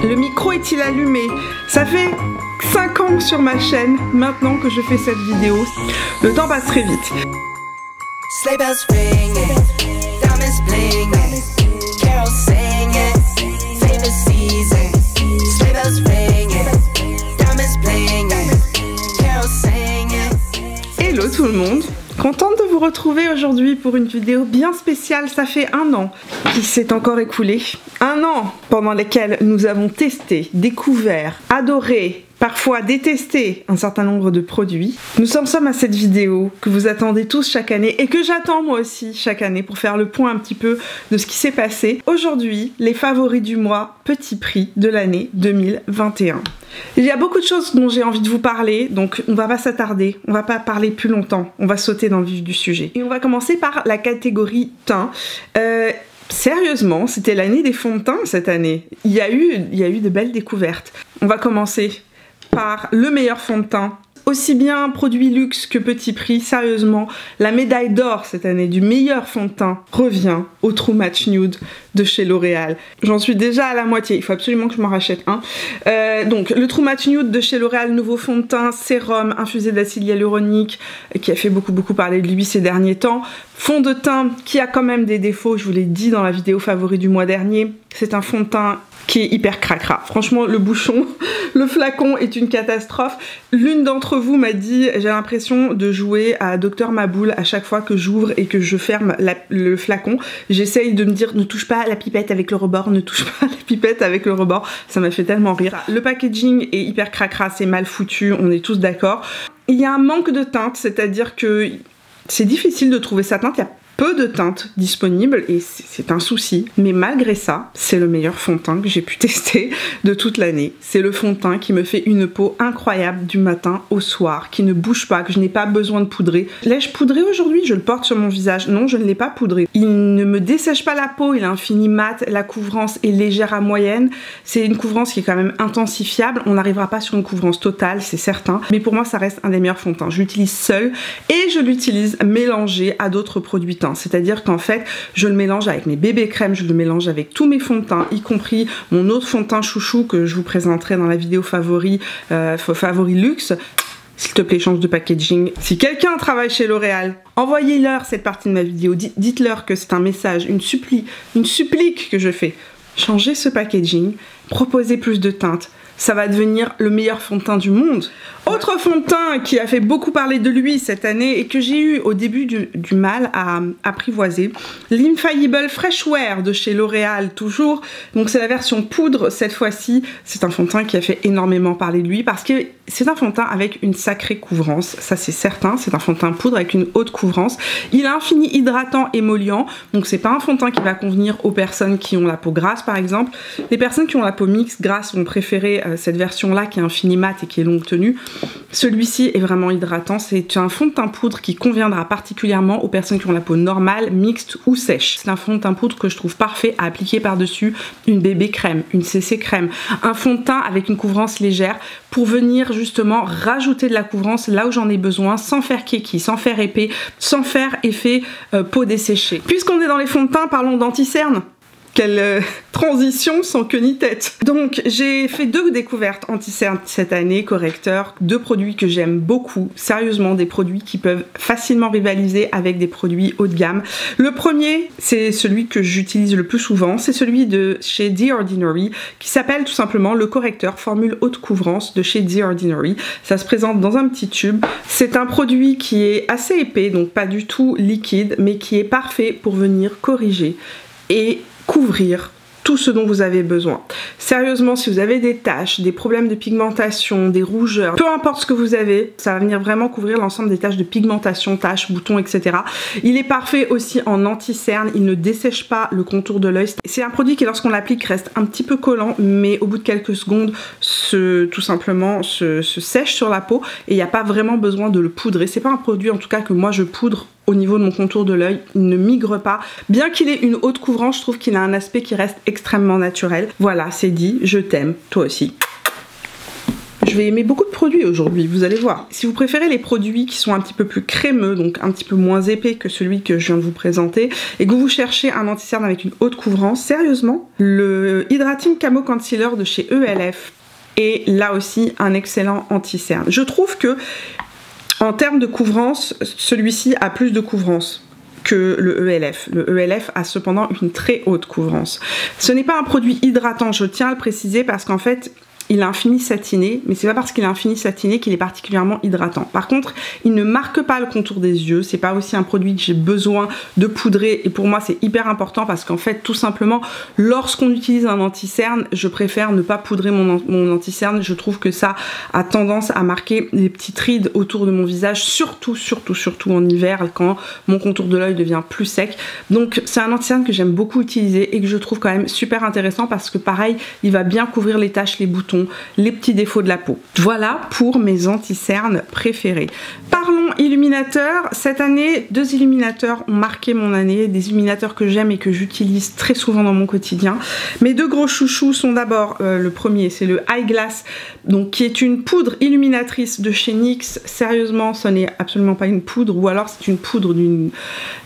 Le micro est-il allumé? Ça fait 5 ans sur ma chaîne, maintenant que je fais cette vidéo. Le temps passe très vite. Sleigh bells ringing, diamonds blinging, carols singing, favorite season. Sleigh bells ringing, diamonds blinging, carols singing. Hello tout le monde, contente de vous retrouver aujourd'hui pour une vidéo bien spéciale. Ça fait 1 an qui s'est encore écoulé. 1 an pendant lequel nous avons testé, découvert, adoré, parfois détesté un certain nombre de produits. Nous en sommes à cette vidéo que vous attendez tous chaque année et que j'attends moi aussi chaque année pour faire le point un petit peu de ce qui s'est passé. Aujourd'hui, les favoris du mois, petit prix de l'année 2021. Il y a beaucoup de choses dont j'ai envie de vous parler, donc on va pas s'attarder, on va pas parler plus longtemps, on va sauter dans le vif du sujet. Et on va commencer par la catégorie teint. Sérieusement, c'était l'année des fonds de teint cette année. Il y a eu de belles découvertes. On va commencer par le meilleur fond de teint. Aussi bien produit luxe que petit prix, sérieusement, la médaille d'or cette année du meilleur fond de teint revient au True Match Nude de chez L'Oréal. J'en suis déjà à la moitié, il faut absolument que je m'en rachète un. Donc le True Match Nude de chez L'Oréal, nouveau fond de teint, sérum infusé d'acide hyaluronique, qui a fait beaucoup parler de lui ces derniers temps. Fond de teint qui a quand même des défauts, je vous l'ai dit dans la vidéo favori du mois dernier. C'est un fond de teint qui est hyper cracra. Franchement, le bouchon, le flacon est une catastrophe. L'une d'entre vous m'a dit, j'ai l'impression de jouer à Dr Maboul à chaque fois que j'ouvre et que je ferme le flacon. J'essaye de me dire, ne touche pas la pipette avec le rebord, ne touche pas la pipette avec le rebord. Ça m'a fait tellement rire. Le packaging est hyper cracra, c'est mal foutu, on est tous d'accord. Il y a un manque de teinte, c'est-à-dire que c'est difficile de trouver sa teinte. Il y a peu de teintes disponibles et c'est un souci, mais malgré ça, c'est le meilleur fond de teint que j'ai pu tester de toute l'année. C'est le fond de teint qui me fait une peau incroyable du matin au soir, qui ne bouge pas, que je n'ai pas besoin de poudrer. L'ai-je poudré aujourd'hui? Je le porte sur mon visage. Non, je ne l'ai pas poudré. Il ne me dessèche pas la peau, il a un fini mat, la couvrance est légère à moyenne. C'est une couvrance qui est quand même intensifiable. On n'arrivera pas sur une couvrance totale, c'est certain, mais pour moi, ça reste un des meilleurs fonds de teint. Je l'utilise seul et je l'utilise mélangé à d'autres produits teints. C'est-à-dire qu'en fait, je le mélange avec mes bébés crèmes, je le mélange avec tous mes fonds de teint, y compris mon autre fond de teint chouchou que je vous présenterai dans la vidéo favori luxe. S'il te plaît, change de packaging. Si quelqu'un travaille chez L'Oréal, envoyez-leur cette partie de ma vidéo. Dites-leur que c'est un message, une supplique que je fais. Changez ce packaging, proposez plus de teintes. Ça va devenir le meilleur fond de teint du monde. Autre fond de teint qui a fait beaucoup parler de lui cette année et que j'ai eu au début du mal à apprivoiser, l'Infallible Fresh Wear de chez L'Oréal toujours. Donc c'est la version poudre cette fois-ci. C'est un fond de teint qui a fait énormément parler de lui parce que c'est un fond de teint avec une sacrée couvrance, ça c'est certain. C'est un fond de teint poudre avec une haute couvrance. Il a un fini hydratant émollient, donc c'est pas un fond de teint qui va convenir aux personnes qui ont la peau grasse par exemple. Les personnes qui ont la peau mixte grasse vont préférer cette version là qui est un fini mat et qui est longue tenue. Celui-ci est vraiment hydratant, c'est un fond de teint poudre qui conviendra particulièrement aux personnes qui ont la peau normale, mixte ou sèche. C'est un fond de teint poudre que je trouve parfait à appliquer par-dessus une bébé crème, une CC crème, un fond de teint avec une couvrance légère pour venir justement rajouter de la couvrance là où j'en ai besoin sans faire kiki, sans faire épais, sans faire effet peau desséchée. Puisqu'on est dans les fonds de teint, parlons d'anti-cerne. Quelle transition sans queue ni tête. Donc j'ai fait 2 découvertes anti-cerne cette année, correcteurs, 2 produits que j'aime beaucoup, sérieusement des produits qui peuvent facilement rivaliser avec des produits haut de gamme. Le premier, c'est celui que j'utilise le plus souvent, c'est celui de chez The Ordinary qui s'appelle tout simplement le correcteur formule haute couvrance de chez The Ordinary. Ça se présente dans un petit tube. C'est un produit qui est assez épais, donc pas du tout liquide, mais qui est parfait pour venir corriger et couvrir tout ce dont vous avez besoin. Sérieusement, si vous avez des taches, des problèmes de pigmentation, des rougeurs, peu importe ce que vous avez, ça va venir vraiment couvrir l'ensemble des taches de pigmentation, taches, boutons, etc. Il est parfait aussi en anti-cerne, il ne dessèche pas le contour de l'œil. C'est un produit qui, lorsqu'on l'applique, reste un petit peu collant, mais au bout de quelques secondes, tout simplement se sèche sur la peau et il n'y a pas vraiment besoin de le poudrer. C'est pas un produit, en tout cas, que moi je poudre au niveau de mon contour de l'œil, il ne migre pas. Bien qu'il ait une haute couvrance, je trouve qu'il a un aspect qui reste extrêmement naturel. Voilà, c'est dit, je t'aime, toi aussi. Je vais aimer beaucoup de produits aujourd'hui, vous allez voir. Si vous préférez les produits qui sont un petit peu plus crémeux, donc un petit peu moins épais que celui que je viens de vous présenter, et que vous cherchez un anti-cerne avec une haute couvrance, sérieusement, le Hydrating Camo Concealer de chez ELF est là aussi un excellent anti-cerne. Je trouve que en termes de couvrance, celui-ci a plus de couvrance que le ELF. Le ELF a cependant une très haute couvrance. Ce n'est pas un produit hydratant, je tiens à le préciser, parce qu'en fait, il a un fini satiné, mais c'est pas parce qu'il a un fini satiné qu'il est particulièrement hydratant. Par contre, il ne marque pas le contour des yeux, c'est pas aussi un produit que j'ai besoin de poudrer, et pour moi c'est hyper important parce qu'en fait, tout simplement, lorsqu'on utilise un anti-cerne, je préfère ne pas poudrer mon anti-cerne. Je trouve que ça a tendance à marquer les petites rides autour de mon visage, surtout en hiver, quand mon contour de l'œil devient plus sec. Donc c'est un anti-cerne que j'aime beaucoup utiliser et que je trouve quand même super intéressant parce que pareil, il va bien couvrir les taches, les boutons, les petits défauts de la peau. Voilà pour mes anti-cernes préférés. Parlons illuminateurs. Cette année, 2 illuminateurs ont marqué mon année, des illuminateurs que j'aime et que j'utilise très souvent dans mon quotidien. Mes 2 gros chouchous sont d'abord, le premier c'est le Eyeglass, donc qui est une poudre illuminatrice de chez NYX. Sérieusement, ce n'est absolument pas une poudre, ou alors c'est une poudre d'une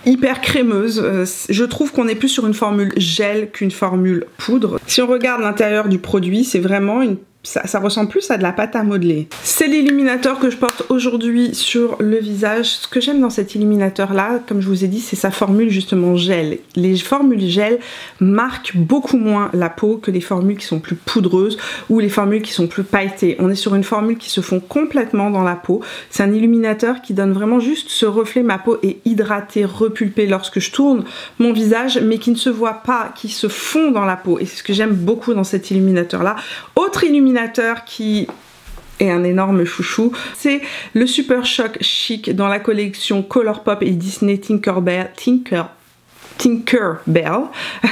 hyper crémeuse. Je trouve qu'on est plus sur une formule gel qu'une formule poudre. Si on regarde l'intérieur du produit, c'est vraiment ça ressemble plus à de la pâte à modeler. C'est l'illuminateur que je porte aujourd'hui sur le visage. Ce que j'aime dans cet illuminateur là, comme je vous ai dit, c'est sa formule justement gel. Les formules gel marquent beaucoup moins la peau que les formules qui sont plus poudreuses ou les formules qui sont plus pailletées. On est sur une formule qui se fond complètement dans la peau. C'est un illuminateur qui donne vraiment juste ce reflet. Ma peau est hydratée, repulpée lorsque je tourne mon visage, mais qui ne se voit pas, qui se fond dans la peau. Et c'est ce que j'aime beaucoup dans cet illuminateur là. Autre illuminateur qui est un énorme chouchou, c'est le Super Shock Chic dans la collection Colourpop et Disney Tinkerbell,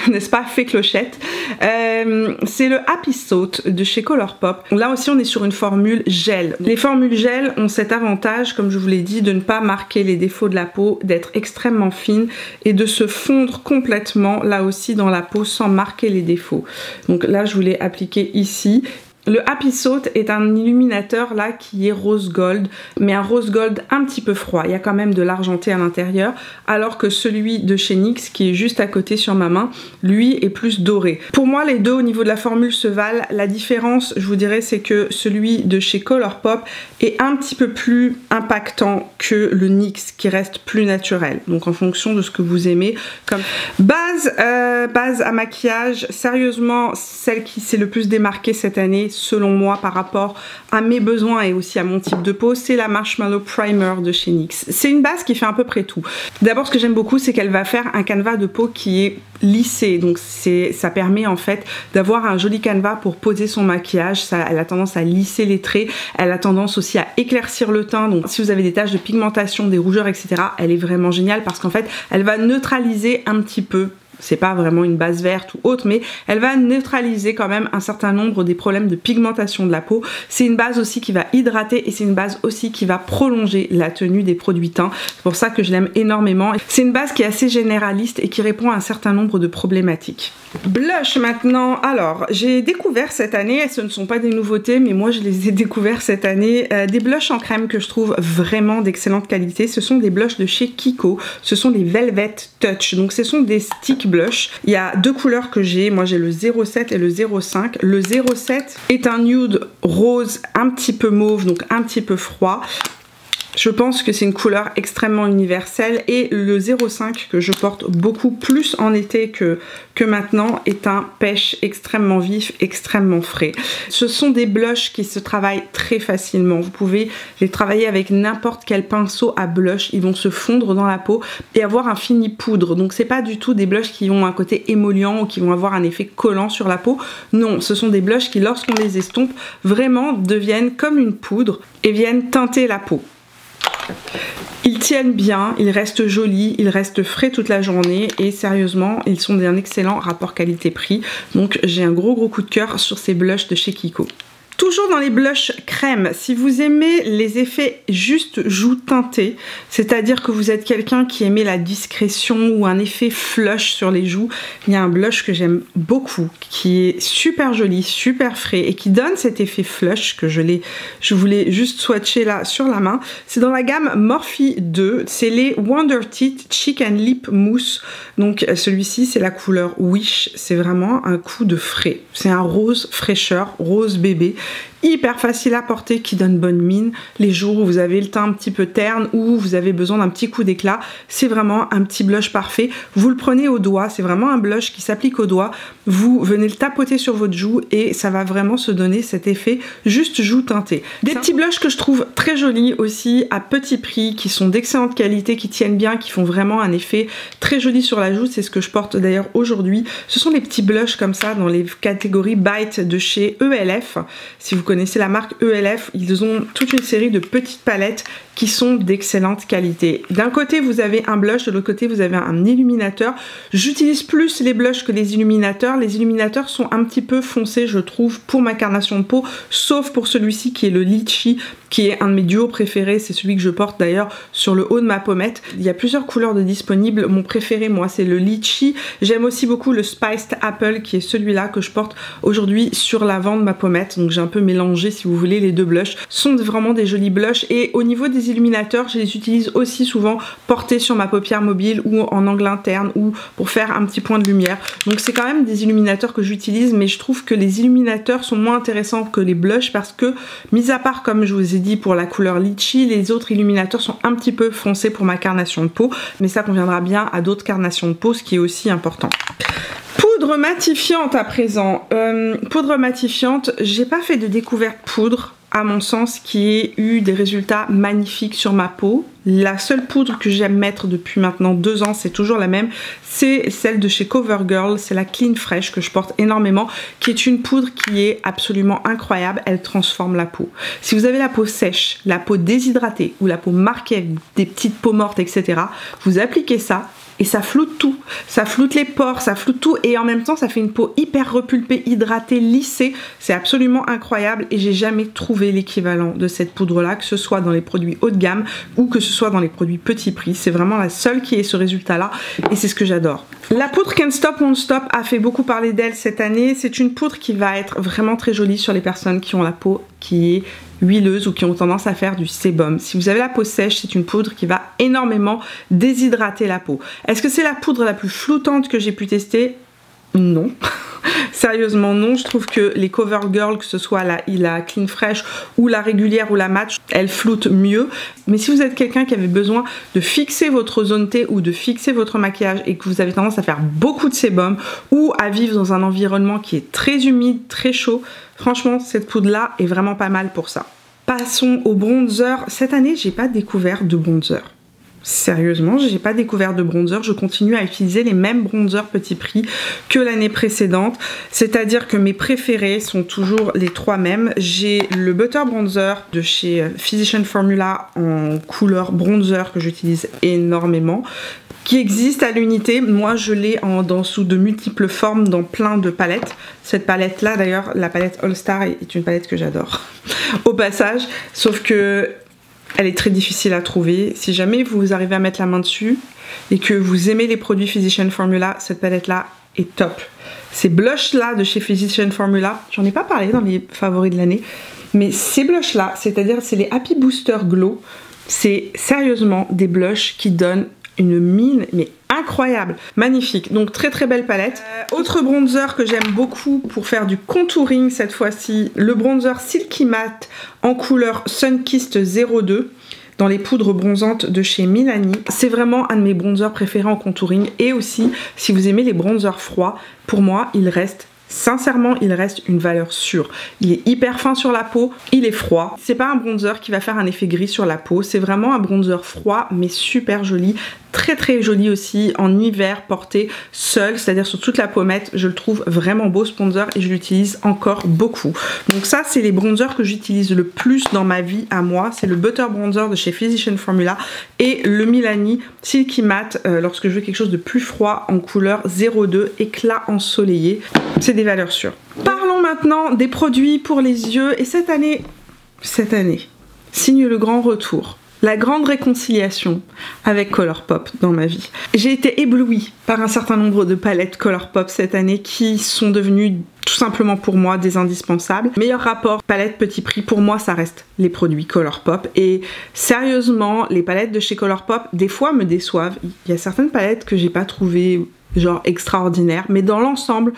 n'est-ce pas, fait clochette. C'est le Happy Salt de chez Colourpop. Là aussi on est sur une formule gel. Les formules gel ont cet avantage, comme je vous l'ai dit, de ne pas marquer les défauts de la peau, d'être extrêmement fine et de se fondre complètement là aussi dans la peau sans marquer les défauts. Donc là je vous l'ai appliqué ici. Le Happy Salt est un illuminateur là qui est rose gold, mais un rose gold un petit peu froid. Il y a quand même de l'argenté à l'intérieur, alors que celui de chez NYX qui est juste à côté sur ma main, lui est plus doré. Pour moi, les deux au niveau de la formule se valent. La différence, je vous dirais, c'est que celui de chez Colourpop est un petit peu plus impactant que le NYX qui reste plus naturel. Donc en fonction de ce que vous aimez. Comme base à maquillage, sérieusement, celle qui s'est le plus démarquée cette année, selon moi, par rapport à mes besoins et aussi à mon type de peau, c'est la Marshmallow Primer de chez NYX. C'est une base qui fait à peu près tout. D'abord, ce que j'aime beaucoup, c'est qu'elle va faire un canevas de peau qui est lissé, donc ça permet en fait d'avoir un joli canevas pour poser son maquillage. Elle a tendance à lisser les traits, elle a tendance aussi à éclaircir le teint, donc si vous avez des taches de pigmentation, des rougeurs, etc., elle est vraiment géniale parce qu'en fait elle va neutraliser un petit peu. C'est pas vraiment une base verte ou autre, mais elle va neutraliser quand même un certain nombre des problèmes de pigmentation de la peau. C'est une base aussi qui va hydrater et c'est une base aussi qui va prolonger la tenue des produits teints. C'est pour ça que je l'aime énormément. C'est une base qui est assez généraliste et qui répond à un certain nombre de problématiques. Blush maintenant. Alors, j'ai découvert cette année, ce ne sont pas des nouveautés, mais moi je les ai découverts cette année, des blushs en crème que je trouve vraiment d'excellente qualité. Ce sont des blushs de chez Kiko. Ce sont des Velvet Touch. Donc ce sont des sticks blush. Il y a 2 couleurs que j'ai. Moi j'ai le 07 et le 05. Le 07 est un nude rose un petit peu mauve, donc un petit peu froid. Je pense que c'est une couleur extrêmement universelle et le 05 que je porte beaucoup plus en été que maintenant est un pêche extrêmement vif, extrêmement frais. Ce sont des blushs qui se travaillent très facilement. Vous pouvez les travailler avec n'importe quel pinceau à blush. Ils vont se fondre dans la peau et avoir un fini poudre. Donc c'est pas du tout des blushs qui ont un côté émollient ou qui vont avoir un effet collant sur la peau. Non, ce sont des blushs qui lorsqu'on les estompe vraiment deviennent comme une poudre et viennent teinter la peau. Ils tiennent bien, ils restent jolis, ils restent frais toute la journée et sérieusement ils sont d'un excellent rapport qualité-prix. Donc j'ai un gros coup de cœur sur ces blushs de chez Kiko. Toujours dans les blushs crème, si vous aimez les effets juste joues teintées, c'est-à-dire que vous êtes quelqu'un qui aimait la discrétion ou un effet flush sur les joues, il y a un blush que j'aime beaucoup, qui est super joli, super frais et qui donne cet effet flush que je voulais juste swatcher là sur la main. C'est dans la gamme Morphe 2, c'est les Wonder Teeth Cheek and Lip Mousse. Donc celui-ci c'est la couleur Wish, c'est vraiment un coup de frais. C'est un rose fraîcheur, rose bébé. Hyper facile à porter, qui donne bonne mine les jours où vous avez le teint un petit peu terne ou vous avez besoin d'un petit coup d'éclat. C'est vraiment un petit blush parfait. Vous le prenez au doigt, c'est vraiment un blush qui s'applique au doigt. Vous venez le tapoter sur votre joue et ça va vraiment se donner cet effet juste joue teintée. Des petits blushs que je trouve très jolis aussi à petit prix, qui sont d'excellente qualité, qui tiennent bien, qui font vraiment un effet très joli sur la joue. C'est ce que je porte d'ailleurs aujourd'hui. Ce sont les petits blushs comme ça dans les catégories Bite de chez ELF. Si vous connaissez la marque ELF, ils ont toute une série de petites palettes qui sont d'excellente qualité. D'un côté vous avez un blush, de l'autre côté vous avez un illuminateur. J'utilise plus les blushs que les illuminateurs. Les illuminateurs sont un petit peu foncés je trouve pour ma carnation de peau, sauf pour celui-ci qui est le Litchi, qui est un de mes duos préférés, c'est celui que je porte d'ailleurs sur le haut de ma pommette. Il y a plusieurs couleurs de disponibles, mon préféré moi c'est le Litchi. J'aime aussi beaucoup le Spiced Apple qui est celui-là que je porte aujourd'hui sur l'avant de ma pommette, donc j'ai un peu mélangé si vous voulez les deux blushs. Ce sont vraiment des jolis blushs et au niveau des illuminateurs je les utilise aussi souvent portés sur ma paupière mobile ou en angle interne ou pour faire un petit point de lumière. Donc c'est quand même des illuminateurs que j'utilise, mais je trouve que les illuminateurs sont moins intéressants que les blushs parce que, mis à part comme je vous ai dit pour la couleur Litchi, les autres illuminateurs sont un petit peu foncés pour ma carnation de peau, mais ça conviendra bien à d'autres carnations de peau, ce qui est aussi important. Poudre matifiante à présent. Poudre matifiante, j'ai pas fait de découverte poudre à mon sens qui ait eu des résultats magnifiques sur ma peau. La seule poudre que j'aime mettre depuis maintenant 2 ans, c'est toujours la même, c'est celle de chez CoverGirl, c'est la Clean Fresh que je porte énormément, qui est une poudre qui est absolument incroyable, elle transforme la peau. Si vous avez la peau sèche, la peau déshydratée ou la peau marquée avec des petites peaux mortes, etc., vous appliquez ça, et ça floute tout, ça floute les pores, ça floute tout et en même temps ça fait une peau hyper repulpée, hydratée, lissée. C'est absolument incroyable et j'ai jamais trouvé l'équivalent de cette poudre là, que ce soit dans les produits haut de gamme ou que ce soit dans les produits petit prix. C'est vraiment la seule qui ait ce résultat là et c'est ce que j'adore. La poudre Can't Stop Won't Stop a fait beaucoup parler d'elle cette année. C'est une poudre qui va être vraiment très jolie sur les personnes qui ont la peau qui est huileuse ou qui ont tendance à faire du sébum. Si vous avez la peau sèche, c'est une poudre qui va énormément déshydrater la peau. Est-ce que c'est la poudre la plus flottante que j'ai pu tester? Non. Sérieusement non, je trouve que les CoverGirl, que ce soit la Clean Fresh ou la régulière ou la matte, elles floutent mieux. Mais si vous êtes quelqu'un qui avait besoin de fixer votre zone T ou de fixer votre maquillage et que vous avez tendance à faire beaucoup de sébum ou à vivre dans un environnement qui est très humide, très chaud, franchement cette poudre là est vraiment pas mal pour ça. Passons au bronzer. Cette année j'ai pas découvert de bronzer. Sérieusement, j'ai pas découvert de bronzer, je continue à utiliser les mêmes bronzers petit prix que l'année précédente, c'est-à-dire que mes préférés sont toujours les 3 mêmes. J'ai le Butter Bronzer de chez Physicians Formula en couleur bronzer que j'utilise énormément, qui existe à l'unité. Moi je l'ai sous de multiples formes dans plein de palettes. Cette palette là d'ailleurs, la palette All Star est une palette que j'adore au passage, sauf que elle est très difficile à trouver. Si jamais vous arrivez à mettre la main dessus et que vous aimez les produits Physicians Formula, cette palette là est top. Ces blushs là de chez Physicians Formula, j'en ai pas parlé dans les favoris de l'année, mais ces blushs là, c'est-à-dire c'est les Happy Booster Glow, c'est sérieusement des blushs qui donnent une mine mais incroyable, magnifique. Donc très très belle palette. Autre bronzer que j'aime beaucoup pour faire du contouring cette fois-ci, le bronzer Silky Matte en couleur Sunkissed 02 dans les poudres bronzantes de chez Milani. C'est vraiment un de mes bronzers préférés en contouring et aussi si vous aimez les bronzers froids, pour moi il reste sincèrement, il reste une valeur sûre. Il est hyper fin sur la peau, il est froid. C'est pas un bronzer qui va faire un effet gris sur la peau, c'est vraiment un bronzer froid mais super joli. Très très joli aussi en hiver porté seul, c'est-à-dire sur toute la pommette. Je le trouve vraiment beau ce bronzer et je l'utilise encore beaucoup. Donc ça c'est les bronzers que j'utilise le plus dans ma vie à moi. C'est le Butter Bronzer de chez Physicians Formula et le Milani Silky Matte lorsque je veux quelque chose de plus froid en couleur 02 éclat ensoleillé. C'est des valeurs sûres. Parlons maintenant des produits pour les yeux et cette année signe le grand retour. La grande réconciliation avec Colourpop dans ma vie. J'ai été éblouie par un certain nombre de palettes Colourpop cette année qui sont devenues tout simplement pour moi des indispensables. Meilleur rapport palette petit prix, pour moi ça reste les produits Colourpop. Et sérieusement, les palettes de chez Colourpop des fois me déçoivent. Il y a certaines palettes que j'ai pas trouvées genre extraordinaires, mais dans l'ensemble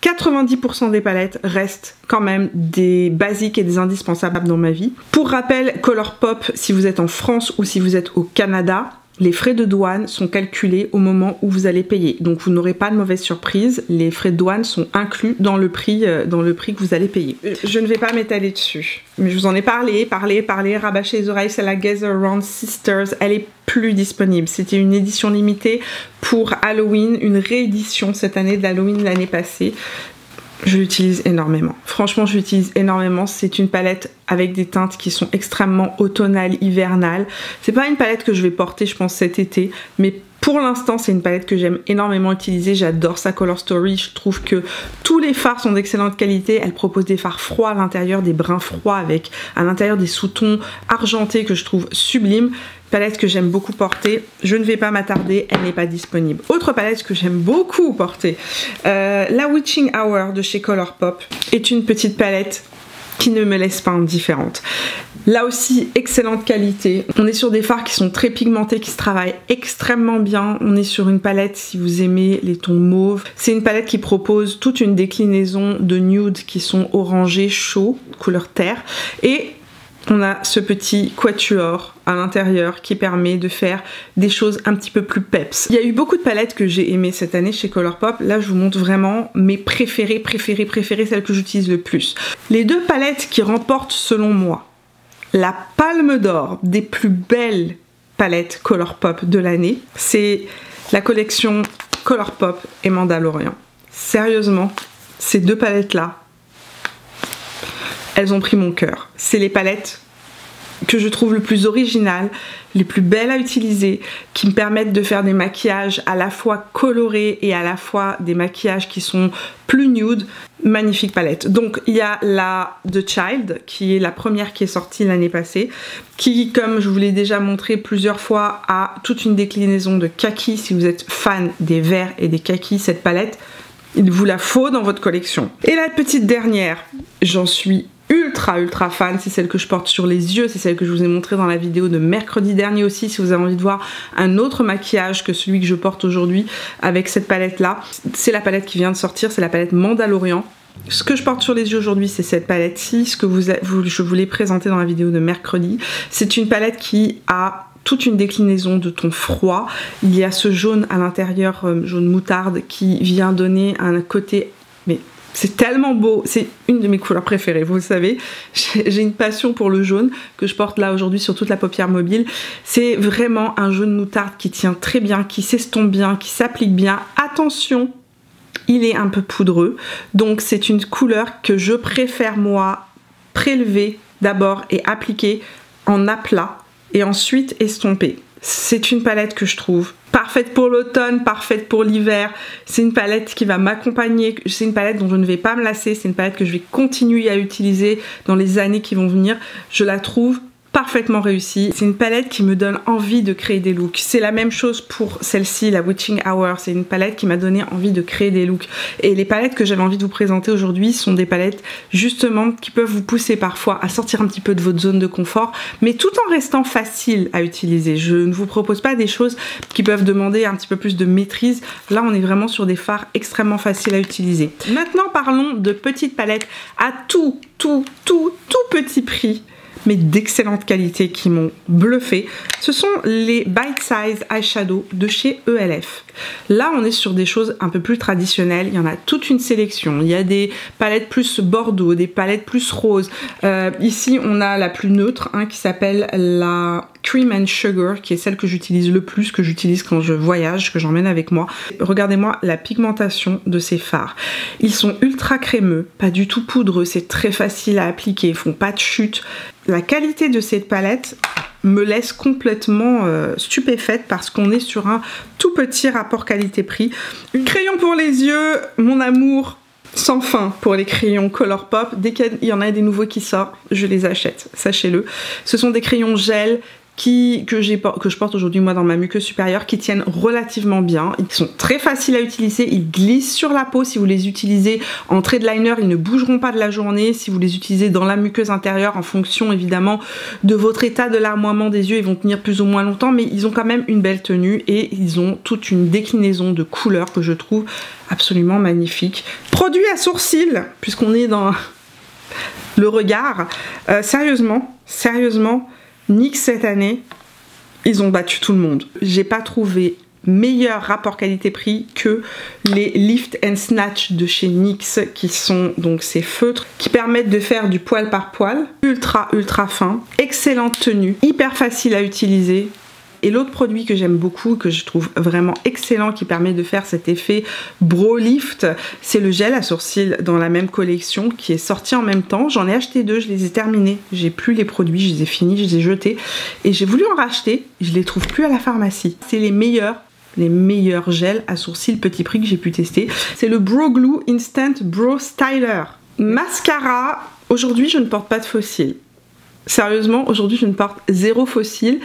90% des palettes restent quand même des basiques et des indispensables dans ma vie. Pour rappel, Colourpop, si vous êtes en France ou si vous êtes au Canada, les frais de douane sont calculés au moment où vous allez payer. Donc vous n'aurez pas de mauvaise surprise, les frais de douane sont inclus dans le prix que vous allez payer. Je ne vais pas m'étaler dessus, mais je vous en ai parlé, rabâché les oreilles, c'est la Gather Round Sisters, elle est plus disponible. C'était une édition limitée pour Halloween, une réédition cette année de l'Halloween l'année passée. Je l'utilise énormément. Franchement, je l'utilise énormément. C'est une palette avec des teintes qui sont extrêmement automnales, hivernales. C'est pas une palette que je vais porter, je pense, cet été, mais pour l'instant, c'est une palette que j'aime énormément utiliser. J'adore sa color story. Je trouve que tous les fards sont d'excellente qualité. Elle propose des fards froids à l'intérieur, des bruns froids avec à l'intérieur des sous-tons argentés que je trouve sublimes. Palette que j'aime beaucoup porter, je ne vais pas m'attarder, elle n'est pas disponible. Autre palette que j'aime beaucoup porter, la Witching Hour de chez Colourpop est une petite palette qui ne me laisse pas indifférente. Là aussi, excellente qualité. On est sur des fards qui sont très pigmentés, qui se travaillent extrêmement bien. On est sur une palette, si vous aimez les tons mauves. C'est une palette qui propose toute une déclinaison de nudes qui sont orangés, chauds, couleur terre. Et on a ce petit quatuor à l'intérieur qui permet de faire des choses un petit peu plus peps. Il y a eu beaucoup de palettes que j'ai aimées cette année chez Colourpop. Là, je vous montre vraiment mes préférées, celles que j'utilise le plus. Les deux palettes qui remportent, selon moi, la palme d'or des plus belles palettes Colourpop de l'année, c'est la collection Colourpop et Mandalorian. Sérieusement, ces deux palettes-là, elles ont pris mon cœur. C'est les palettes que je trouve le plus originales, les plus belles à utiliser, qui me permettent de faire des maquillages à la fois colorés et à la fois des maquillages qui sont plus nude. Magnifique palette. Donc il y a la The Child, qui est la première qui est sortie l'année passée, qui, comme je vous l'ai déjà montré plusieurs fois, a toute une déclinaison de kaki. Si vous êtes fan des verts et des kakis, cette palette, il vous la faut dans votre collection. Et la petite dernière, j'en suis ultra fan, c'est celle que je porte sur les yeux, c'est celle que je vous ai montrée dans la vidéo de mercredi dernier aussi. Si vous avez envie de voir un autre maquillage que celui que je porte aujourd'hui avec cette palette là, c'est la palette qui vient de sortir, c'est la palette Mandalorian. Ce que je porte sur les yeux aujourd'hui, c'est cette palette-ci, ce que je vous l'ai présenté dans la vidéo de mercredi. C'est une palette qui a toute une déclinaison de tons froids. Il y a ce jaune à l'intérieur, jaune moutarde, qui vient donner un côté, mais c'est tellement beau, c'est une de mes couleurs préférées, vous le savez. J'ai une passion pour le jaune que je porte là aujourd'hui sur toute la paupière mobile. C'est vraiment un jaune moutarde qui tient très bien, qui s'estompe bien, qui s'applique bien. Attention, il est un peu poudreux, donc c'est une couleur que je préfère moi prélever d'abord et appliquer en aplat et ensuite estomper. C'est une palette que je trouve parfaite pour l'automne, parfaite pour l'hiver. C'est une palette qui va m'accompagner, c'est une palette dont je ne vais pas me lasser, c'est une palette que je vais continuer à utiliser dans les années qui vont venir. Je la trouve parfaitement réussie. C'est une palette qui me donne envie de créer des looks. C'est la même chose pour celle-ci, la Witching Hour. C'est une palette qui m'a donné envie de créer des looks. Et les palettes que j'avais envie de vous présenter aujourd'hui sont des palettes justement qui peuvent vous pousser parfois à sortir un petit peu de votre zone de confort, mais tout en restant facile à utiliser. Je ne vous propose pas des choses qui peuvent demander un petit peu plus de maîtrise. Là, on est vraiment sur des fards extrêmement faciles à utiliser. Maintenant, parlons de petites palettes à tout petit prix, mais d'excellente qualité, qui m'ont bluffé. Ce sont les Bite Size Eyeshadow de chez ELF. Là, on est sur des choses un peu plus traditionnelles. Il y en a toute une sélection. Il y a des palettes plus bordeaux, des palettes plus roses. Ici, on a la plus neutre, qui s'appelle la Cream and Sugar, qui est celle que j'utilise le plus, que j'utilise quand je voyage, que j'emmène avec moi. Regardez-moi la pigmentation de ces fards. Ils sont ultra crémeux, pas du tout poudreux, c'est très facile à appliquer, ils font pas de chute. La qualité de cette palette me laisse complètement stupéfaite parce qu'on est sur un tout petit rapport qualité-prix. Crayon pour les yeux, mon amour sans fin pour les crayons Colourpop. Dès qu'il y en a des nouveaux qui sortent, je les achète, sachez-le. Ce sont des crayons gel que je porte aujourd'hui moi dans ma muqueuse supérieure, qui tiennent relativement bien. Ils sont très faciles à utiliser, ils glissent sur la peau. Si vous les utilisez en trait de liner, ils ne bougeront pas de la journée. Si vous les utilisez dans la muqueuse intérieure, en fonction évidemment de votre état de larmoiement des yeux, ils vont tenir plus ou moins longtemps, mais ils ont quand même une belle tenue et ils ont toute une déclinaison de couleurs que je trouve absolument magnifique. Produit à sourcils, puisqu'on est dans le regard, sérieusement, NYX cette année, ils ont battu tout le monde. J'ai pas trouvé meilleur rapport qualité-prix que les Lift and Snatch de chez NYX, qui sont donc ces feutres qui permettent de faire du poil par poil, ultra fin, excellente tenue, hyper facile à utiliser. Et l'autre produit que j'aime beaucoup, que je trouve vraiment excellent, qui permet de faire cet effet brow lift, c'est le gel à sourcils dans la même collection qui est sorti en même temps. J'en ai acheté 2, je les ai terminés. J'ai plus les produits, je les ai finis, je les ai jetés. Et j'ai voulu en racheter, je les trouve plus à la pharmacie. C'est les meilleurs gels à sourcils petit prix que j'ai pu tester. C'est le Brow Glue Instant Brow Styler. Mascara, aujourd'hui je ne porte pas de faux cils. Sérieusement, aujourd'hui je ne porte zéro faux cils.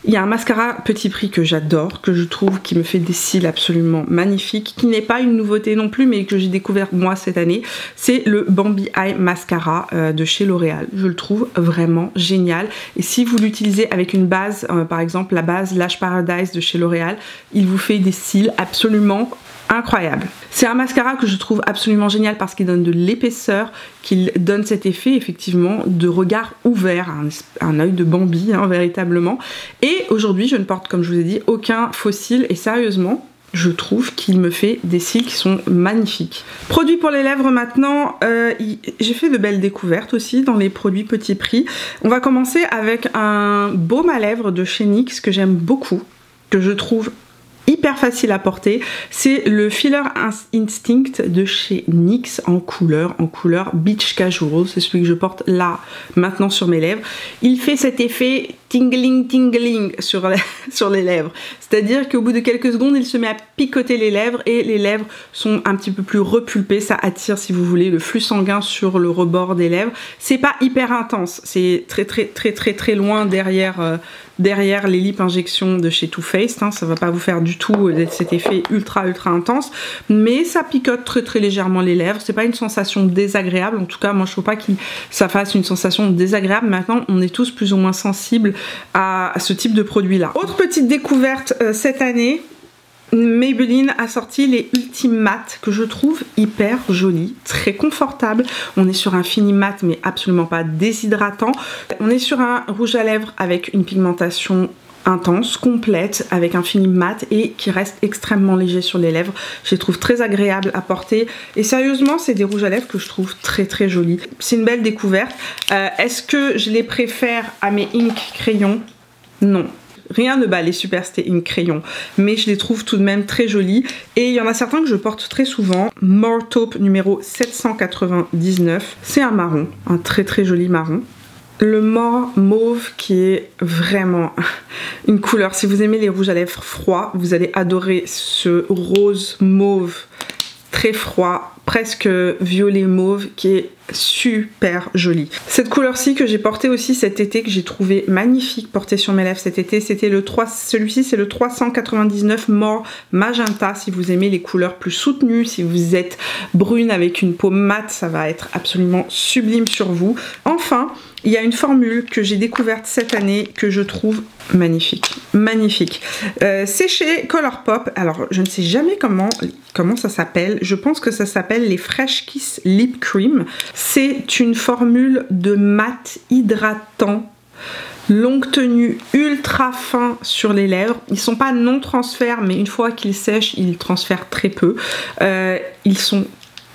Il y a un mascara petit prix que j'adore, que je trouve qui me fait des cils absolument magnifiques, qui n'est pas une nouveauté non plus, mais que j'ai découvert moi cette année. C'est le Bambi Eye Mascara de chez L'Oréal. Je le trouve vraiment génial. Et si vous l'utilisez avec une base, par exemple la base Lash Paradise de chez L'Oréal, il vous fait des cils absolument incroyable. C'est un mascara que je trouve absolument génial parce qu'il donne de l'épaisseur, qu'il donne cet effet effectivement de regard ouvert, un œil de Bambi véritablement. Et aujourd'hui je ne porte, comme je vous ai dit, aucun faux cils et sérieusement je trouve qu'il me fait des cils qui sont magnifiques. Produits pour les lèvres maintenant, j'ai fait de belles découvertes aussi dans les produits petit prix. On va commencer avec un baume à lèvres de chez NYX que j'aime beaucoup, que je trouve hyper facile à porter. C'est le Filler Instinct de chez NYX en couleur Beach Casual. C'est celui que je porte là maintenant sur mes lèvres. Il fait cet effet tingling sur les lèvres. C'est-à-dire qu'au bout de quelques secondes, il se met à picoter les lèvres et les lèvres sont un petit peu plus repulpées. Ça attire, si vous voulez, le flux sanguin sur le rebord des lèvres. C'est pas hyper intense. C'est très loin derrière les lip injections de chez Too Faced. Ça va pas vous faire du tout cet effet ultra intense. Mais ça picote très légèrement les lèvres. C'est pas une sensation désagréable. En tout cas, moi je trouve pas que ça fasse une sensation désagréable. Maintenant, on est tous plus ou moins sensibles à ce type de produit là. Autre petite découverte cette année, Maybelline a sorti les Ultimate que je trouve hyper jolis, très confortables. On est sur un fini mat mais absolument pas déshydratant. On est sur un rouge à lèvres avec une pigmentation intense, complète, avec un fini mat et qui reste extrêmement léger sur les lèvres. Je les trouve très agréables à porter et sérieusement c'est des rouges à lèvres que je trouve très jolis. C'est une belle découverte. Est-ce que je les préfère à mes ink crayons? Non. Rien ne bat les Superstay Ink crayons, mais je les trouve tout de même très jolis. Et il y en a certains que je porte très souvent. More Taupe numéro 799. C'est un marron, un très joli marron. Le More Mauve qui est vraiment une couleur. Si vous aimez les rouges à lèvres froids, vous allez adorer ce rose mauve très froid, presque violet mauve, qui est super joli. Cette couleur-ci que j'ai portée aussi cet été, que j'ai trouvé magnifique portée sur mes lèvres cet été, c'était celui-ci c'est le 399 More Magenta. Si vous aimez les couleurs plus soutenues, si vous êtes brune avec une peau mate, ça va être absolument sublime sur vous. Enfin, il y a une formule que j'ai découverte cette année que je trouve magnifique. C'est chez Colourpop. Alors, je ne sais jamais comment ça s'appelle. Je pense que ça s'appelle les Fresh Kiss Lip Cream. C'est une formule de mat hydratant, longue tenue, ultra fin sur les lèvres. Ils sont pas non transfert, mais une fois qu'ils sèchent, ils transfèrent très peu. Ils sont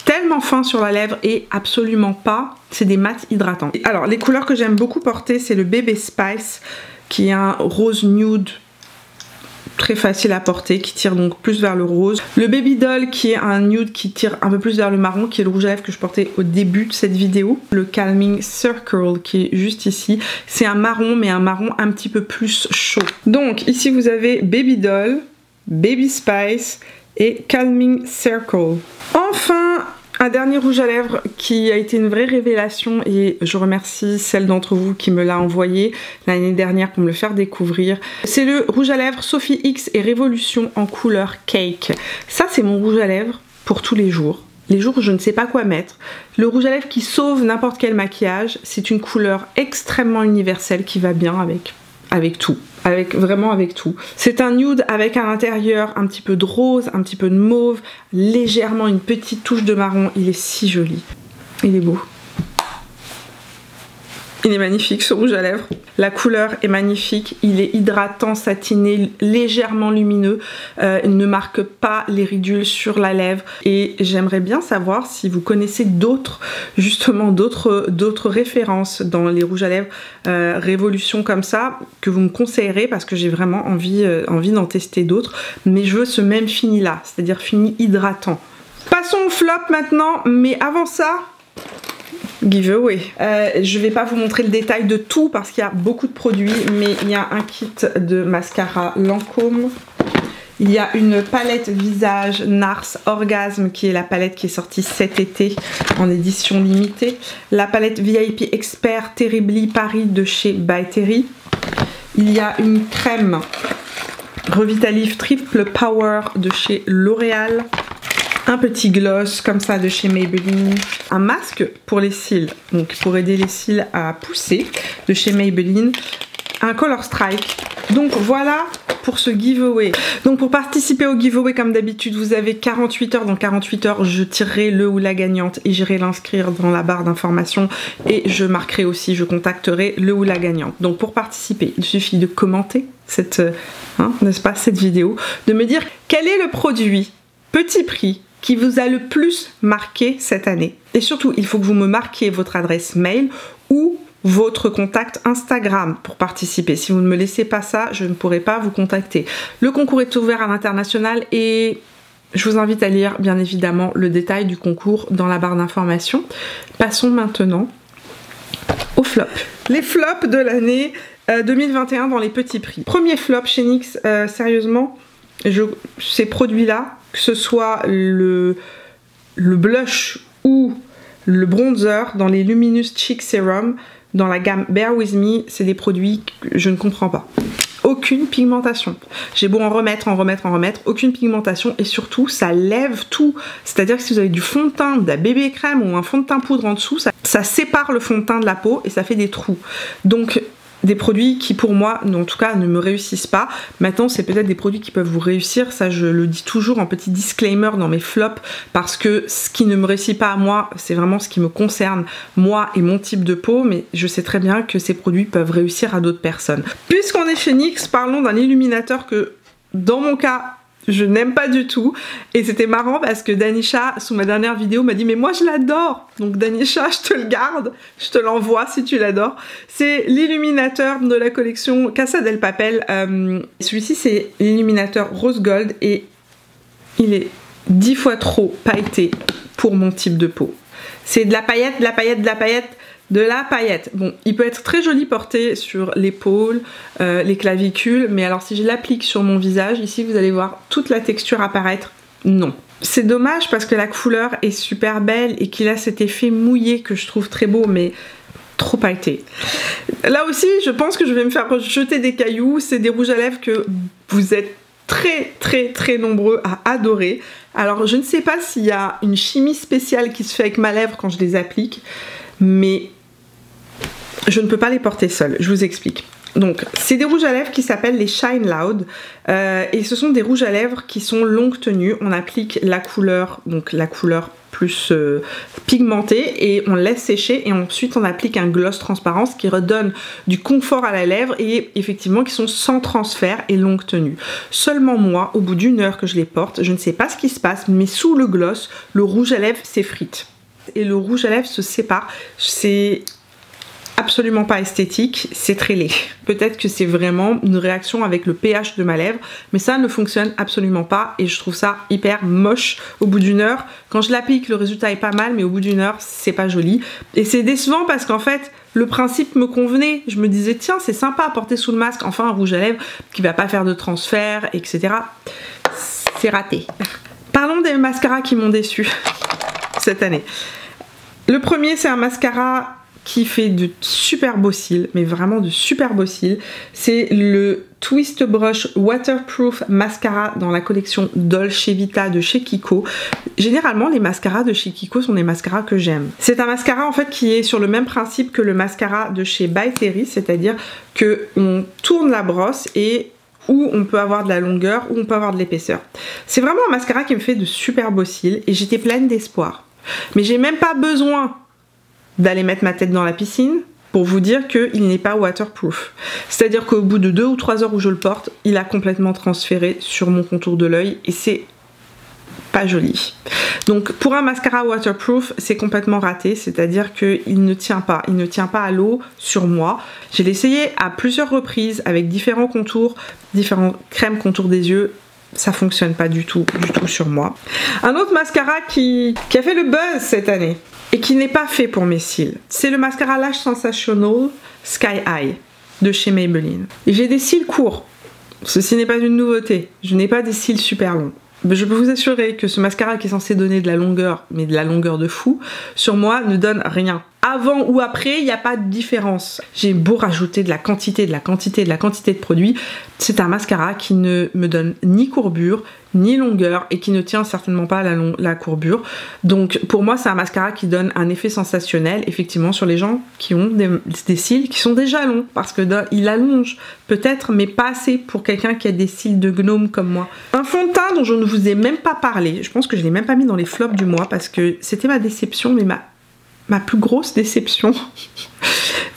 tellement fins sur la lèvre et absolument pas, c'est des mats hydratants. Alors les couleurs que j'aime beaucoup porter, c'est le Baby Spice qui est un rose nude très facile à porter, qui tire donc plus vers le rose. Le Baby Doll qui est un nude qui tire un peu plus vers le marron, qui est le rouge à lèvres que je portais au début de cette vidéo. Le Calming Circle qui est juste ici, c'est un marron mais un marron un petit peu plus chaud. Donc ici vous avez Baby Doll, Baby Spice et Calming Circle. Enfin, Un dernier rouge à lèvres qui a été une vraie révélation et je remercie celle d'entre vous qui me l'a envoyé l'année dernière pour me le faire découvrir. C'est le rouge à lèvres Sophie X et Révolution en couleur Cake. Ça c'est mon rouge à lèvres pour tous les jours. Les jours où je ne sais pas quoi mettre. Le rouge à lèvres qui sauve n'importe quel maquillage. C'est une couleur extrêmement universelle qui va bien avec tout. Vraiment avec tout. C'est un nude avec à l'intérieur un petit peu de rose, un petit peu de mauve, légèrement une petite touche de marron. Il est si joli. Il est beau. Il est magnifique ce rouge à lèvres. La couleur est magnifique. Il est hydratant, satiné, légèrement lumineux. Il ne marque pas les ridules sur la lèvre. Et j'aimerais bien savoir si vous connaissez d'autres références dans les rouges à lèvres Révolution comme ça que vous me conseillerez parce que j'ai vraiment envie d'en tester d'autres. Mais je veux ce même fini là, c'est-à-dire fini hydratant. Passons au flop maintenant, mais avant ça... giveaway. Je vais pas vous montrer le détail de tout parce qu'il y a beaucoup de produits, mais il y a un kit de mascara Lancôme. Il y a une palette visage NARS Orgasme qui est la palette qui est sortie cet été en édition limitée. La palette VIP Expert Terribly Paris de chez By Terry. Il y a une crème Revitalife Triple Power de chez L'Oréal. Un petit gloss comme ça de chez Maybelline, un masque pour les cils, donc pour aider les cils à pousser de chez Maybelline, un Color Strike. Donc voilà pour ce giveaway. Donc pour participer au giveaway comme d'habitude vous avez 48 heures, dans 48 heures je tirerai le ou la gagnante et j'irai l'inscrire dans la barre d'information et je marquerai aussi, je contacterai le ou la gagnante. Donc pour participer il suffit de commenter cette, n'est-ce pas, cette vidéo, de me dire quel est le produit petit prix qui vous a le plus marqué cette année. Et surtout, il faut que vous me marquiez votre adresse mail ou votre contact Instagram pour participer. Si vous ne me laissez pas ça, je ne pourrai pas vous contacter. Le concours est ouvert à l'international et je vous invite à lire bien évidemment le détail du concours dans la barre d'information. Passons maintenant aux flops. Les flops de l'année 2021 dans les petits prix. Premier flop chez NYX, sérieusement, ces produits-là, que ce soit le blush ou le bronzer dans les Luminous Cheek Serum, dans la gamme Bear With Me, c'est des produits que je ne comprends pas. Aucune pigmentation. J'ai beau en remettre, aucune pigmentation et surtout ça lève tout. C'est-à-dire que si vous avez du fond de teint, de la bébé crème ou un fond de teint poudre en dessous, ça sépare le fond de teint de la peau et ça fait des trous. Donc des produits qui pour moi en tout cas ne me réussissent pas. Maintenant c'est peut-être des produits qui peuvent vous réussir, ça je le dis toujours en petit disclaimer dans mes flops parce que ce qui ne me réussit pas à moi c'est vraiment ce qui me concerne moi et mon type de peau, mais je sais très bien que ces produits peuvent réussir à d'autres personnes. Puisqu'on est chez NYX, parlons d'un illuminateur que dans mon cas je n'aime pas du tout et c'était marrant parce que Danisha sous ma dernière vidéo m'a dit mais moi je l'adore, donc Danisha je te le garde, je te l'envoie si tu l'adores. C'est l'illuminateur de la collection Casa del Papel. Celui-ci c'est l'illuminateur Rose Gold et il est 10 fois trop pailleté pour mon type de peau. C'est de la paillette, de la paillette, de la paillette, de la paillette. Bon, il peut être très joli porté sur l'épaule, les clavicules, mais alors si je l'applique sur mon visage, ici vous allez voir toute la texture apparaître, non. C'est dommage parce que la couleur est super belle et qu'il a cet effet mouillé que je trouve très beau, mais trop pailleté. Là aussi, je pense que je vais me faire jeter des cailloux, c'est des rouges à lèvres que vous êtes très nombreux à adorer. Alors je ne sais pas s'il y a une chimie spéciale qui se fait avec ma lèvre quand je les applique, mais je ne peux pas les porter seuls, je vous explique. Donc c'est des rouges à lèvres qui s'appellent les Shine Loud et ce sont des rouges à lèvres qui sont longue tenue. On applique la couleur, donc la couleur plus pigmentée et on laisse sécher et ensuite on applique un gloss transparent qui redonne du confort à la lèvre et effectivement qui sont sans transfert et longue tenue. Seulement moi, au bout d'une heure que je les porte, je ne sais pas ce qui se passe, mais sous le gloss, le rouge à lèvres s'effrite et le rouge à lèvres se sépare. C'est absolument pas esthétique, c'est très laid. Peut-être que c'est vraiment une réaction avec le pH de ma lèvre, mais ça ne fonctionne absolument pas et je trouve ça hyper moche au bout d'une heure. Quand je l'applique, le résultat est pas mal, mais au bout d'une heure, c'est pas joli. Et c'est décevant parce qu'en fait, le principe me convenait. Je me disais, tiens, c'est sympa à porter sous le masque, enfin un rouge à lèvres qui va pas faire de transfert, etc. C'est raté. Parlons des mascaras qui m'ont déçu. cette année. Le premier, c'est un mascara qui fait de super beaux cils, mais vraiment de super beaux cils. C'est le Twist Brush Waterproof Mascara dans la collection Dolce Vita de chez Kiko. Généralement, les mascaras de chez Kiko sont des mascaras que j'aime. C'est un mascara en fait qui est sur le même principe que le mascara de chez By Terry, c'est-à-dire que on tourne la brosse et où on peut avoir de la longueur, où on peut avoir de l'épaisseur. C'est vraiment un mascara qui me fait de super beaux cils et j'étais pleine d'espoir. Mais j'ai même pas besoin d'aller mettre ma tête dans la piscine pour vous dire qu'il n'est pas waterproof. C'est-à-dire qu'au bout de 2 ou 3 heures où je le porte, il a complètement transféré sur mon contour de l'œil et c'est pas joli. Donc pour un mascara waterproof, c'est complètement raté, c'est-à-dire qu'il ne tient pas. Il ne tient pas à l'eau sur moi. J'ai essayé à plusieurs reprises avec différents contours, différentes crèmes contour des yeux. Ça fonctionne pas du tout sur moi. Un autre mascara qui a fait le buzz cette année et qui n'est pas fait pour mes cils, c'est le mascara Lash Sensational Sky High de chez Maybelline. J'ai des cils courts, ceci n'est pas une nouveauté, je n'ai pas des cils super longs. Je peux vous assurer que ce mascara qui est censé donner de la longueur, mais de la longueur de fou, sur moi ne donne rien. Avant ou après, il n'y a pas de différence. J'ai beau rajouter de la quantité de produits, c'est un mascara qui ne me donne ni courbure, ni longueur et qui ne tient certainement pas la courbure. Donc pour moi, c'est un mascara qui donne un effet sensationnel, effectivement, sur les gens qui ont des cils qui sont déjà longs, parce que il allonge peut-être, mais pas assez pour quelqu'un qui a des cils de gnome comme moi. Un fond de teint dont je ne vous ai même pas parlé, je pense que je ne l'ai même pas mis dans les flops du mois, parce que c'était ma déception, mais ma plus grosse déception.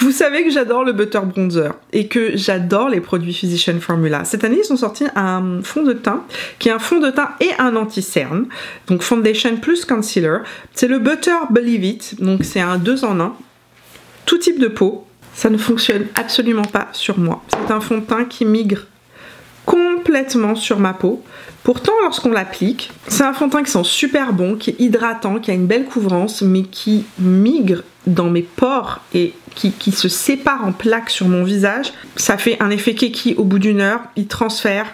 Vous savez que j'adore le Butter Bronzer et que j'adore les produits Physicians Formula. Cette année, ils ont sorti un fond de teint qui est un fond de teint et un anti-cerne. Donc foundation plus concealer. C'est le Butter Believe It. Donc c'est un 2 en 1. Tout type de peau. Ça ne fonctionne absolument pas sur moi. C'est un fond de teint qui migre complètement sur ma peau. Pourtant, lorsqu'on l'applique, c'est un fond de teint qui sent super bon, qui est hydratant, qui a une belle couvrance, mais qui migre dans mes pores et qui se sépare en plaques sur mon visage. Ça fait un effet keki au bout d'une heure, il transfère.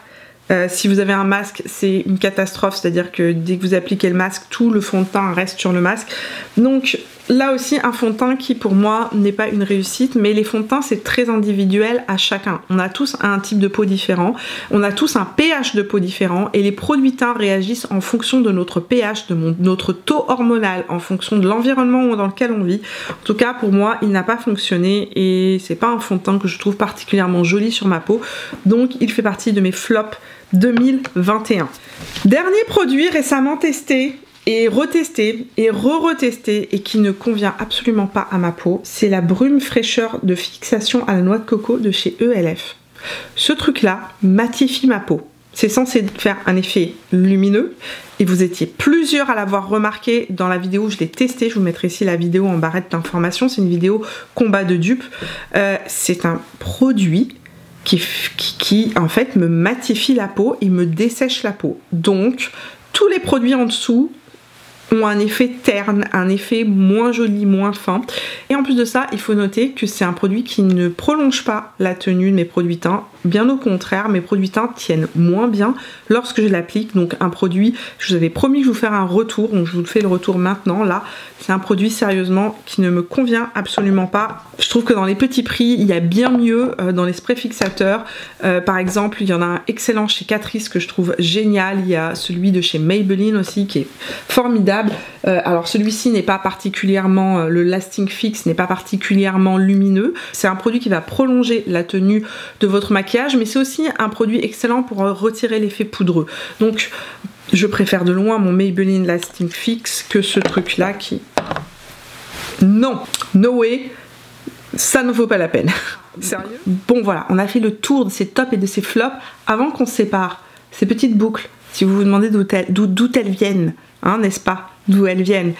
Si vous avez un masque, c'est une catastrophe, c'est-à-dire que dès que vous appliquez le masque, tout le fond de teint reste sur le masque. Donc là aussi, un fond de teint qui pour moi n'est pas une réussite, mais les fonds de teint c'est très individuel à chacun. On a tous un type de peau différent, on a tous un pH de peau différent et les produits teints réagissent en fonction de notre pH, de notre taux hormonal, en fonction de l'environnement dans lequel on vit. En tout cas, pour moi, il n'a pas fonctionné et c'est pas un fond de teint que je trouve particulièrement joli sur ma peau. Donc il fait partie de mes flops 2021. Dernier produit récemment testé et retesté et re-retesté et qui ne convient absolument pas à ma peau, c'est la brume fraîcheur de fixation à la noix de coco de chez ELF. Ce truc là matifie ma peau. C'est censé faire un effet lumineux et vous étiez plusieurs à l'avoir remarqué dans la vidéo où je l'ai testé. Je vous mettrai ici la vidéo en barrette d'information. C'est une vidéo combat de dupes. C'est un produit qui en fait me matifie la peau et me dessèche la peau. Donc tous les produits en dessous ont un effet terne, un effet moins joli, moins fin. Et en plus de ça, il faut noter que c'est un produit qui ne prolonge pas la tenue de mes produits teints. Bien au contraire, mes produits teints tiennent moins bien lorsque je l'applique. Donc un produit, je vous avais promis que je vous ferais un retour, donc je vous fais le retour maintenant. Là, c'est un produit sérieusement qui ne me convient absolument pas. Je trouve que dans les petits prix, il y a bien mieux dans les sprays fixateurs. Par exemple, il y en a un excellent chez Catrice que je trouve génial. Il y a celui de chez Maybelline aussi qui est formidable. Alors celui-ci n'est pas particulièrement, le Lasting Fix n'est pas particulièrement lumineux. C'est un produit qui va prolonger la tenue de votre maquillage, mais c'est aussi un produit excellent pour retirer l'effet poudreux. Donc je préfère de loin mon Maybelline Lasting Fix que ce truc là qui... Non, no way, ça ne vaut pas la peine. Sérieux? Bon voilà, on a fait le tour de ces tops et de ces flops. Avant qu'on se sépare, ces petites boucles, si vous vous demandez d'où elles viennent, hein, n'est-ce pas? D'où elles viennent.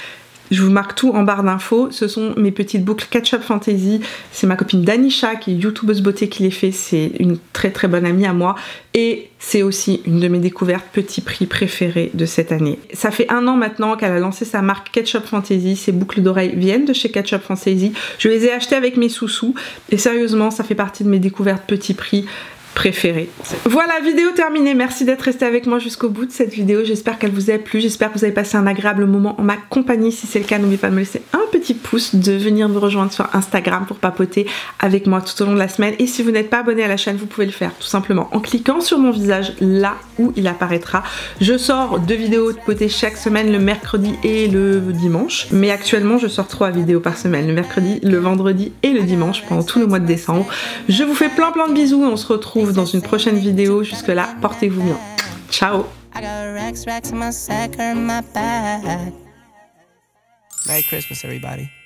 Je vous marque tout en barre d'infos. Ce sont mes petites boucles Ketchup Fantasy. C'est ma copine Danisha qui est youtubeuse beauté qui les fait. C'est une très très bonne amie à moi. Et c'est aussi une de mes découvertes petit prix préférées de cette année. Ça fait 1 an maintenant qu'elle a lancé sa marque Ketchup Fantasy. Ces boucles d'oreilles viennent de chez Ketchup Fantasy. Je les ai achetées avec mes sous-sous. Et sérieusement, ça fait partie de mes découvertes petit prix. préféré. Voilà, vidéo terminée. Merci d'être resté avec moi jusqu'au bout de cette vidéo. J'espère qu'elle vous a plu. J'espère que vous avez passé un agréable moment en ma compagnie. Si c'est le cas, n'oubliez pas de me laisser un petit pouce, de venir me rejoindre sur Instagram pour papoter avec moi tout au long de la semaine. Et si vous n'êtes pas abonné à la chaîne, vous pouvez le faire tout simplement en cliquant sur mon visage là où il apparaîtra. Je sors 2 vidéos de beauté chaque semaine, le mercredi et le dimanche. Mais actuellement, je sors 3 vidéos par semaine, le mercredi, le vendredi et le dimanche pendant tout le mois de décembre. Je vous fais plein de bisous et on se retrouve dans une prochaine vidéo. Jusque là, portez-vous bien. Ciao. Merry Christmas, everybody.